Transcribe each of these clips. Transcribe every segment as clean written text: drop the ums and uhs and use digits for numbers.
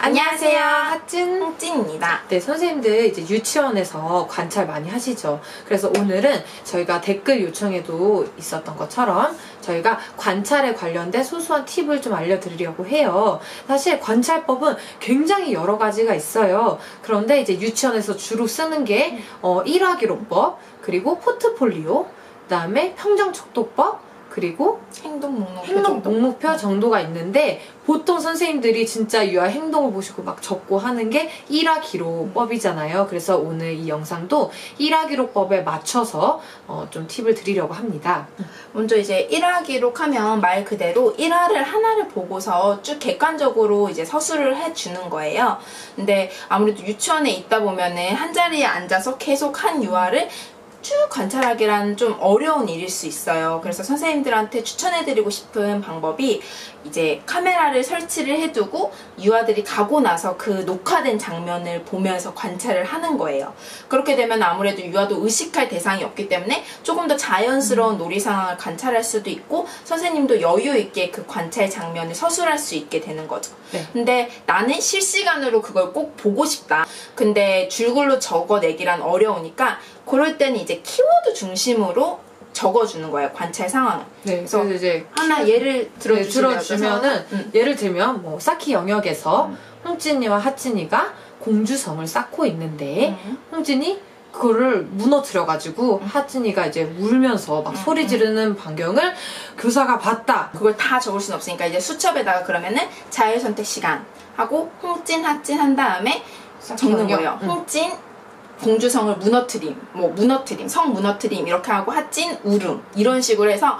안녕하세요. 하찐, 홍찐입니다. 네, 선생님들 이제 유치원에서 관찰 많이 하시죠. 그래서 오늘은 저희가 댓글 요청에도 있었던 것처럼 저희가 관찰에 관련된 소소한 팁을 좀 알려드리려고 해요. 사실 관찰법은 굉장히 여러 가지가 있어요. 그런데 이제 유치원에서 주로 쓰는 게 일화기록법, 그리고 포트폴리오, 그 다음에 평정척도법, 그리고 행동 목록표 정도가 있는데, 보통 선생님들이 진짜 유아 행동을 보시고 막 적고 하는 게 일화기록법이잖아요. 그래서 오늘 이 영상도 일화기록법에 맞춰서 좀 팁을 드리려고 합니다. 먼저 이제 일화기록하면 말 그대로 일화를 하나를 보고서 쭉 객관적으로 이제 서술을 해주는 거예요. 근데 아무래도 유치원에 있다 보면은 한 자리에 앉아서 계속 한 유아를 쭉 관찰하기란 좀 어려운 일일 수 있어요. 그래서 선생님들한테 추천해드리고 싶은 방법이 이제 카메라를 설치를 해두고 유아들이 가고 나서 그 녹화된 장면을 보면서 관찰을 하는 거예요. 그렇게 되면 아무래도 유아도 의식할 대상이 없기 때문에 조금 더 자연스러운 놀이 상황을 관찰할 수도 있고, 선생님도 여유 있게 그 관찰 장면을 서술할 수 있게 되는 거죠. 네. 근데 나는 실시간으로 그걸 꼭 보고 싶다. 근데 줄글로 적어내기란 어려우니까 그럴 때는 이제 키워드 중심으로 적어주는 거예요, 관찰 상황을. 네, 그래서 이제 하나 예를 들어주면은 예를 들면 뭐 쌓기 영역에서 홍진이와 하진이가 공주성을 쌓고 있는데 홍진이 그거를 무너뜨려가지고 하진이가 이제 울면서 막 소리 지르는 광경을 교사가 봤다. 그걸 다 적을 순 없으니까 이제 수첩에다가 그러면은 자율선택 시간 하고 홍진, 하진 한 다음에 적는 거예요. 홍진 공주성을 무너뜨림, 성 무너뜨림 이렇게 하고 하진 울음, 이런 식으로 해서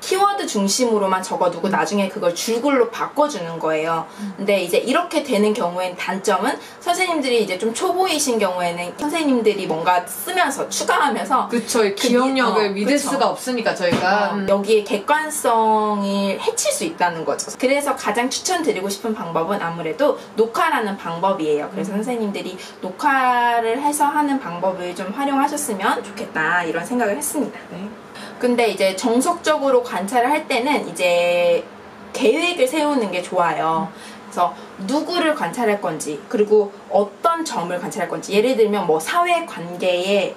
키워드 중심으로만 적어두고 나중에 그걸 줄글로 바꿔주는 거예요. 근데 이제 이렇게 되는 경우엔 단점은 선생님들이 이제 좀 초보이신 경우에는 선생님들이 뭔가 쓰면서 추가하면서 그쵸, 기억력을 믿을 수가 없으니까 저희가 여기에 객관성을 해칠 수 있다는 거죠. 그래서 가장 추천드리고 싶은 방법은 아무래도 녹화라는 방법이에요. 그래서 선생님들이 녹화를 해서 하는 방법을 좀 활용하셨으면 좋겠다, 이런 생각을 했습니다. 네. 근데 이제 정석적으로 관찰을 할 때는 이제 계획을 세우는 게 좋아요. 그래서 누구를 관찰할 건지, 그리고 어떤 점을 관찰할 건지, 예를 들면 뭐 사회관계에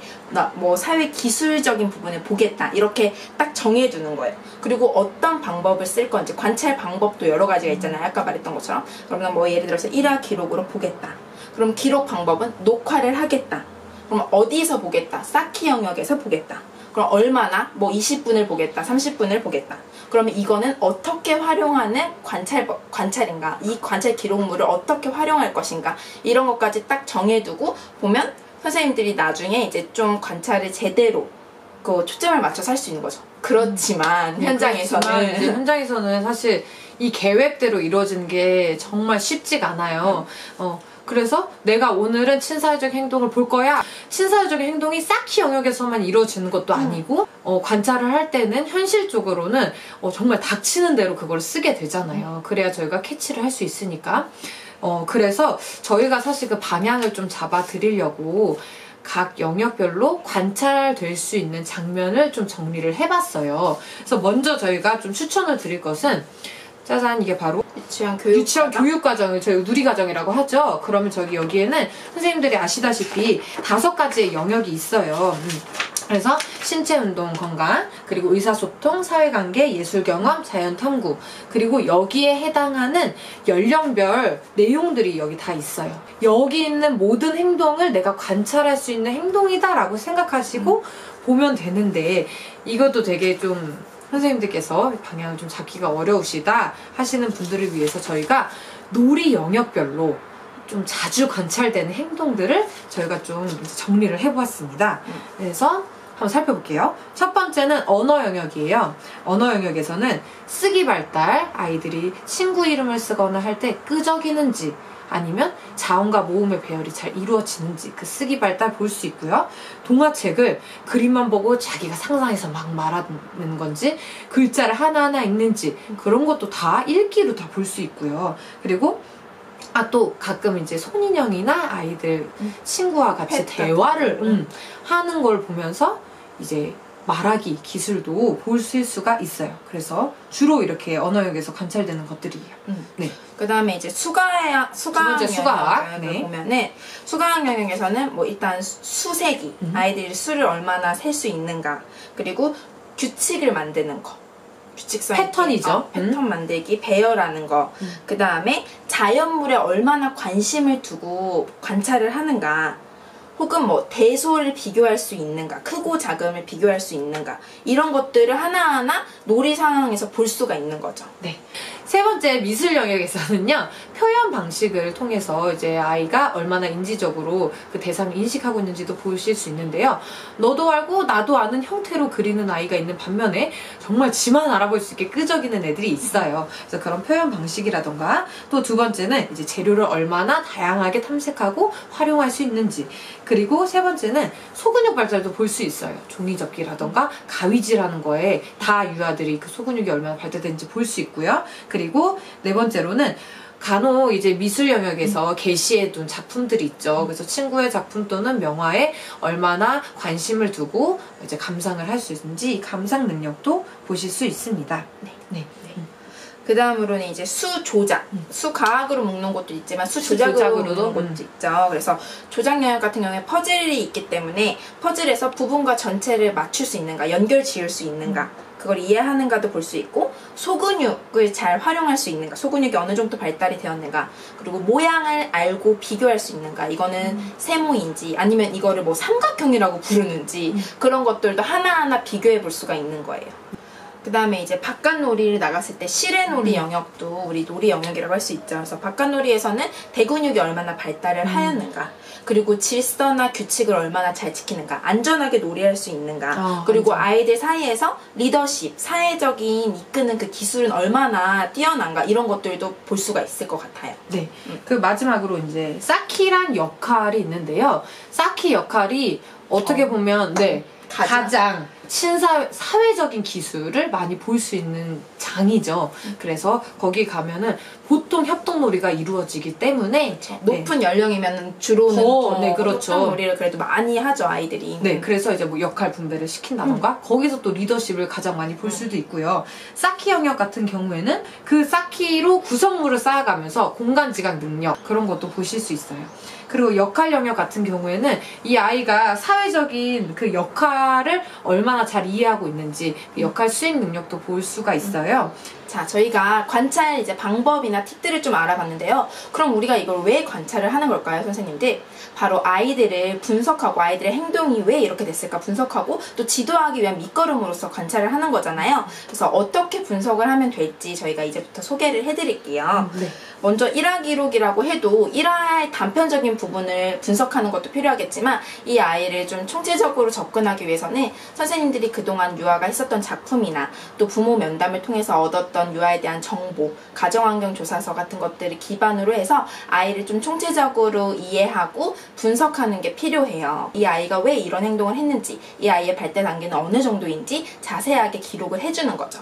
뭐 사회 기술적인 부분을 보겠다, 이렇게 딱 정해두는 거예요. 그리고 어떤 방법을 쓸 건지, 관찰 방법도 여러 가지가 있잖아요, 아까 말했던 것처럼. 그러면 뭐 예를 들어서 일화 기록으로 보겠다. 그럼 기록 방법은 녹화를 하겠다. 그럼 어디서 보겠다? 쌓기 영역에서 보겠다. 그럼 얼마나? 뭐 20분을 보겠다, 30분을 보겠다. 그러면 이거는 어떻게 활용하는 관찰인가? 이 관찰 기록물을 어떻게 활용할 것인가? 이런 것까지 딱 정해두고 보면 선생님들이 나중에 이제 좀 관찰을 제대로 그 초점을 맞춰서 할 수 있는 거죠. 그렇지만 현장에서는 사실 이 계획대로 이루어지는 게 정말 쉽지가 않아요. 그래서 내가 오늘은 친사회적 행동을 볼 거야. 친사회적 행동이 쌓기 영역에서만 이루어지는 것도 아니고 관찰을 할 때는 현실적으로는 정말 닥치는 대로 그걸 쓰게 되잖아요. 그래야 저희가 캐치를 할 수 있으니까. 그래서 저희가 사실 그 방향을 좀 잡아 드리려고 각 영역별로 관찰될 수 있는 장면을 좀 정리를 해봤어요. 그래서 먼저 저희가 좀 추천을 드릴 것은, 짜잔, 이게 바로 유치원 교육과정을 저희 누리과정이라고 하죠. 그러면 여기에는 선생님들이 아시다시피 5가지의 영역이 있어요. 그래서 신체운동 건강, 그리고 의사소통, 사회관계, 예술경험, 자연탐구, 그리고 여기에 해당하는 연령별 내용들이 여기 다 있어요. 여기 있는 모든 행동을 내가 관찰할 수 있는 행동이다 라고 생각하시고 보면 되는데, 이것도 되게 좀 선생님들께서 방향을 좀 잡기가 어려우시다 하시는 분들을 위해서 저희가 놀이 영역별로 좀 자주 관찰되는 행동들을 저희가 좀 정리를 해보았습니다. 그래서 한번 살펴볼게요. 첫 번째는 언어 영역이에요. 언어 영역에서는 쓰기 발달, 아이들이 친구 이름을 쓰거나 할 때 끄적이는지 아니면 자음과 모음의 배열이 잘 이루어지는지 그 쓰기 발달 볼 수 있고요. 동화책을 그림만 보고 자기가 상상해서 막 말하는 건지, 글자를 하나하나 읽는지, 그런 것도 다 읽기로 다 볼 수 있고요. 그리고 또 가끔 이제 손인형이나 아이들 친구와 같이 대화를 하는 걸 보면서 이제 말하기 기술도 볼 수가 있어요. 그래서 주로 이렇게 언어역에서 관찰되는 것들이에요. 네. 그 다음에 이제 수가학 영역을 보면은 수가학 영역에서는 뭐 일단 수세기, 아이들이 수를 얼마나 셀 수 있는가, 그리고 규칙을 만드는 거, 규칙성 패턴이죠. 패턴 만들기, 배열하는 거. 그 다음에 자연물에 얼마나 관심을 두고 관찰을 하는가, 혹은 뭐 대소를 비교할 수 있는가, 크고 작음을 비교할 수 있는가, 이런 것들을 하나하나 놀이 상황에서 볼 수가 있는 거죠. 네. 세 번째 미술 영역에서는요, 표현 방식을 통해서 이제 아이가 얼마나 인지적으로 그 대상을 인식하고 있는지도 보실 수 있는데요. 너도 알고 나도 아는 형태로 그리는 아이가 있는 반면에 정말 지만 알아볼 수 있게 끄적이는 애들이 있어요. 그래서 그런 표현 방식이라던가, 또 두 번째는 이제 재료를 얼마나 다양하게 탐색하고 활용할 수 있는지, 그리고 세 번째는 소근육 발달도 볼 수 있어요. 종이접기라던가 가위질하는 거에 다 유아들이 그 소근육이 얼마나 발달되는지 볼 수 있고요. 그리고 네 번째로는 간혹 이제 미술 영역에서 게시해둔 작품들이 있죠. 그래서 친구의 작품 또는 명화에 얼마나 관심을 두고 이제 감상을 할 수 있는지 감상 능력도 보실 수 있습니다. 네. 그 다음으로는 이제 수 조작, 수 과학으로 묶는 것도 있지만 수 조작으로 묶는 것도 있죠. 그래서 조작 영역 같은 경우에 퍼즐이 있기 때문에 퍼즐에서 부분과 전체를 맞출 수 있는가, 연결 지을 수 있는가, 그걸 이해하는가도 볼 수 있고, 소근육을 잘 활용할 수 있는가, 소근육이 어느 정도 발달이 되었는가, 그리고 모양을 알고 비교할 수 있는가, 이거는 세모인지 아니면 이거를 뭐 삼각형이라고 부르는지, 그런 것들도 하나하나 비교해 볼 수가 있는 거예요. 그 다음에 이제 바깥놀이를 나갔을 때 실외놀이 영역도 우리 놀이 영역이라고 할 수 있죠. 그래서 바깥놀이에서는 대근육이 얼마나 발달을 하였는가, 그리고 질서나 규칙을 얼마나 잘 지키는가, 안전하게 놀이할 수 있는가, 그리고 아이들 사이에서 리더십, 사회적인 이끄는 그 기술은 얼마나 뛰어난가, 이런 것들도 볼 수가 있을 것 같아요. 네. 그 마지막으로 이제 쌓기란 역할이 있는데요. 쌓기 역할이 어떻게 보면 가장 사회적인 기술을 많이 볼 수 있는 장이죠. 그래서 거기 가면은 보통 협동놀이가 이루어지기 때문에 높은 연령이면 주로는 그렇죠. 협동놀이를 그래도 많이 하죠, 아이들이. 네, 그래서 이제 뭐 역할 분배를 시킨다던가 거기서 또 리더십을 가장 많이 볼 수도 있고요. 쌓기 영역 같은 경우에는 그 쌓기로 구성물을 쌓아가면서 공간지각 능력, 그런 것도 보실 수 있어요. 그리고 역할 영역 같은 경우에는 이 아이가 사회적인 그 역할을 얼마나 잘 이해하고 있는지, 그 역할 수행 능력도 볼 수가 있어요. 자, 저희가 관찰 이제 방법이나 팁들을 좀 알아봤는데요. 그럼 우리가 이걸 왜 관찰을 하는 걸까요, 선생님들? 바로 아이들을 분석하고 아이들의 행동이 왜 이렇게 됐을까 분석하고 또 지도하기 위한 밑거름으로서 관찰을 하는 거잖아요. 그래서 어떻게 분석을 하면 될지 저희가 이제부터 소개를 해드릴게요. 먼저 일화 기록이라고 해도 일화의 단편적인 부분을 분석하는 것도 필요하겠지만, 이 아이를 좀 총체적으로 접근하기 위해서는 선생님들이 그동안 유아가 했었던 작품이나 또 부모 면담을 통해서 얻었던 유아에 대한 정보, 가정환경조사서 같은 것들을 기반으로 해서 아이를 좀 총체적으로 이해하고 분석하는 게 필요해요. 이 아이가 왜 이런 행동을 했는지, 이 아이의 발달 단계는 어느 정도인지 자세하게 기록을 해주는 거죠.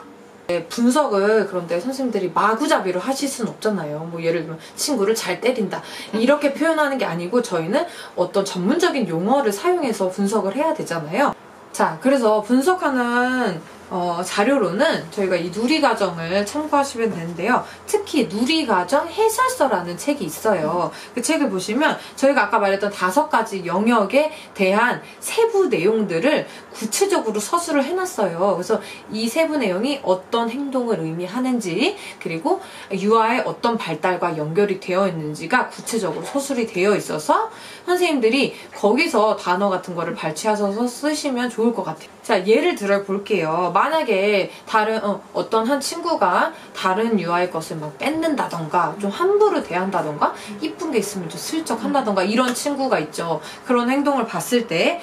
분석을 그런데 선생님들이 마구잡이로 하실 수는 없잖아요. 뭐 예를 들면 친구를 잘 때린다 이렇게 표현하는 게 아니고 저희는 어떤 전문적인 용어를 사용해서 분석을 해야 되잖아요. 자, 그래서 분석하는 자료로는 저희가 이 누리과정을 참고하시면 되는데요. 특히 누리과정 해설서라는 책이 있어요. 그 책을 보시면 저희가 아까 말했던 5가지 영역에 대한 세부 내용들을 구체적으로 서술을 해놨어요. 그래서 이 세부 내용이 어떤 행동을 의미하는지, 그리고 유아의 어떤 발달과 연결이 되어 있는지가 구체적으로 서술이 되어 있어서 선생님들이 거기서 단어 같은 거를 발췌하셔서 쓰시면 좋을 것 같아요. 자, 예를 들어 볼게요. 만약에 다른 어떤 한 친구가 다른 유아의 것을 막 뺏는다던가 좀 함부로 대한다던가 이쁜 게 있으면 좀 슬쩍 한다던가 이런 친구가 있죠. 그런 행동을 봤을 때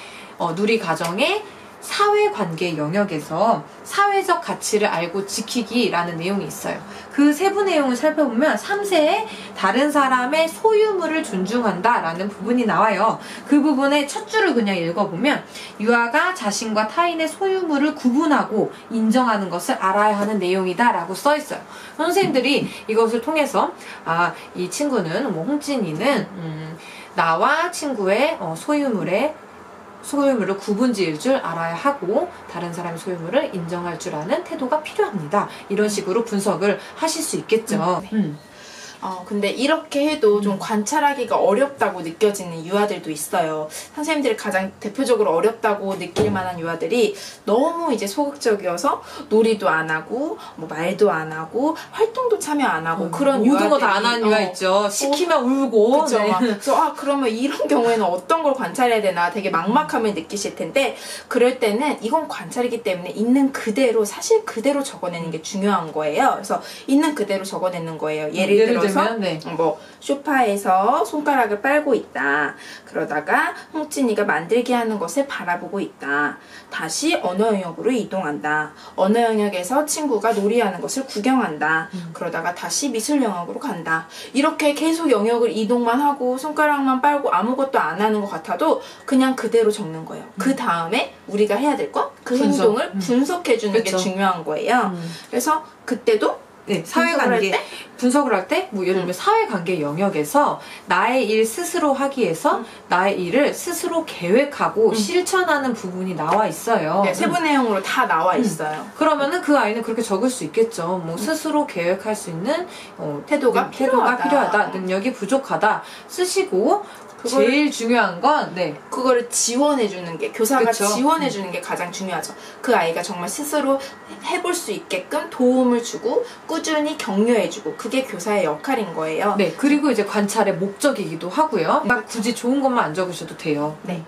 누리 과정의 사회관계 영역에서 사회적 가치를 알고 지키기라는 내용이 있어요. 그 세부 내용을 살펴보면 3세에 다른 사람의 소유물을 존중한다 라는 부분이 나와요. 그 부분의 첫 줄을 그냥 읽어보면 유아가 자신과 타인의 소유물을 구분하고 인정하는 것을 알아야 하는 내용이다 라고 써있어요. 선생님들이 이것을 통해서 이 친구는 홍진이는 나와 친구의 소유물에 소유물을 구분지을 줄 알아야 하고 다른 사람의 소유물을 인정할 줄 아는 태도가 필요합니다. 이런 식으로 분석을 하실 수 있겠죠. 근데 이렇게 해도 좀 관찰하기가 어렵다고 느껴지는 유아들도 있어요. 선생님들이 가장 대표적으로 어렵다고 느낄 만한 유아들이 너무 이제 소극적이어서 놀이도 안 하고 뭐 말도 안 하고 활동도 참여 안 하고 그런 모든 유아들이 거 다 안 하는 유아 있죠. 시키면 울고. 그쵸. 네. 그래서 그러면 이런 경우에는 어떤 걸 관찰해야 되나 되게 막막함을 느끼실 텐데 그럴 때는 이건 관찰이기 때문에 있는 그대로 사실 그대로 적어내는 게 중요한 거예요. 그래서 있는 그대로 적어내는 거예요. 예를 들어서 네. 뭐 소파에서 손가락을 빨고 있다. 그러다가 홍진이가 만들기 하는 것을 바라보고 있다. 다시 언어 영역으로 이동한다. 언어 영역에서 친구가 놀이하는 것을 구경한다. 그러다가 다시 미술 영역으로 간다. 이렇게 계속 영역을 이동만 하고 손가락만 빨고 아무것도 안 하는 것 같아도 그냥 그대로 적는 거예요. 그 다음에 우리가 해야 될 것? 그 행동을 분석해주는 게 중요한 거예요. 그래서 그때도 네, 사회관계 분석을 할 때 뭐 예를 들면 사회관계 영역에서 나의 일 스스로 하기 위해서 나의 일을 스스로 계획하고 실천하는 부분이 나와 있어요. 네, 세부 내용으로 다 나와 있어요. 그러면은 그 아이는 그렇게 적을 수 있겠죠. 뭐 스스로 계획할 수 있는 태도가 필요하다. 능력이 부족하다 쓰시고 제일 중요한 건 그거를 지원해주는 게 교사가 그쵸? 지원해주는 게 가장 중요하죠. 그 아이가 정말 스스로 해볼 수 있게끔 도움을 주고 꾸준히 격려해주고 그게 교사의 역할인 거예요. 네, 그리고 이제 관찰의 목적이기도 하고요. 막 굳이 좋은 것만 안 적으셔도 돼요. 네.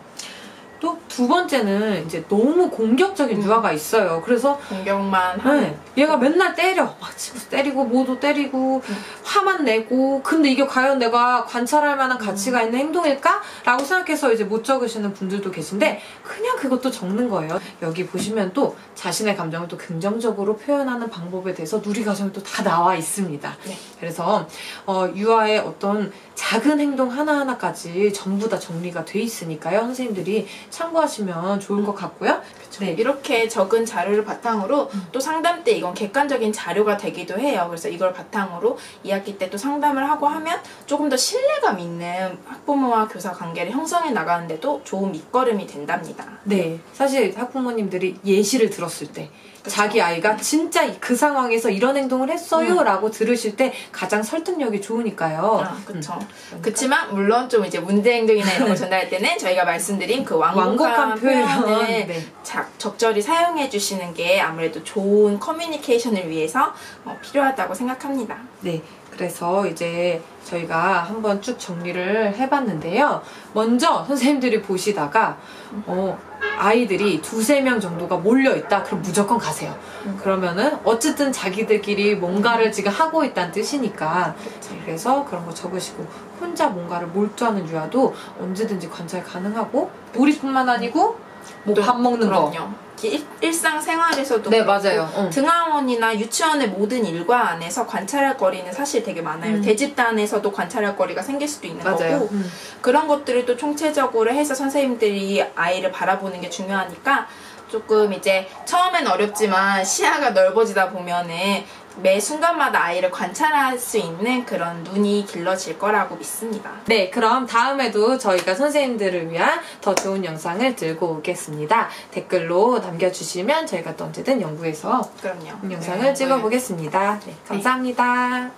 또 두 번째는 이제 너무 공격적인 유아가 있어요. 그래서 공격만 하는 얘가 맨날 때려. 막 치고 때리고 뭐도 때리고 화만 내고 근데 이게 과연 내가 관찰할 만한 가치가 있는 행동일까? 라고 생각해서 이제 못 적으시는 분들도 계신데 그냥 그것도 적는 거예요. 여기 보시면 또 자신의 감정을 또 긍정적으로 표현하는 방법에 대해서 누리과정이 또 다 나와 있습니다. 네. 그래서 유아의 어떤 작은 행동 하나하나까지 전부 다 정리가 돼 있으니까요. 선생님들이 참고하시면 좋을 것 같고요. 네. 이렇게 적은 자료를 바탕으로 또 상담 때 이건 객관적인 자료가 되기도 해요. 그래서 이걸 바탕으로 2학기 때 또 상담을 하고 하면 조금 더 신뢰감 있는 학부모와 교사 관계를 형성해 나가는데도 좋은 밑거름이 된답니다. 네. 사실 학부모님들이 예시를 들었을 때 그쵸? 자기 아이가 진짜 그 상황에서 이런 행동을 했어요 라고 들으실 때 가장 설득력이 좋으니까요. 그렇죠. 그렇지만 물론 좀 이제 문제 행동이나 이런 걸 전달할 때는 저희가 말씀드린 그 완곡한 표현을 적절히 사용해 주시는 게 아무래도 좋은 커뮤니케이션을 위해서 필요하다고 생각합니다. 네. 그래서 이제 저희가 한번 쭉 정리를 해봤는데요. 먼저 선생님들이 보시다가 아이들이 2~3명 정도가 몰려있다. 그럼 무조건 가세요. 그러면은 어쨌든 자기들끼리 뭔가를 지금 하고 있다는 뜻이니까 그래서 그런 거 적으시고 혼자 뭔가를 몰두하는 유아도 언제든지 관찰 가능하고 놀이뿐만 아니고 뭐 밥 먹는 거 일상생활에서도 네, 맞아요. 등하원이나 유치원의 모든 일과 안에서 관찰할 거리는 사실 되게 많아요. 대집단에서도 관찰할 거리가 생길 수도 있는 맞아요. 거고 그런 것들을 또 총체적으로 해서 선생님들이 아이를 바라보는 게 중요하니까 조금 이제 처음엔 어렵지만 시야가 넓어지다 보면은 매 순간마다 아이를 관찰할 수 있는 그런 눈이 길러질 거라고 믿습니다. 네, 그럼 다음에도 저희가 선생님들을 위한 더 좋은 영상을 들고 오겠습니다. 댓글로 남겨주시면 저희가 또 언제든 연구해서 영상을 찍어보겠습니다. 네, 감사합니다.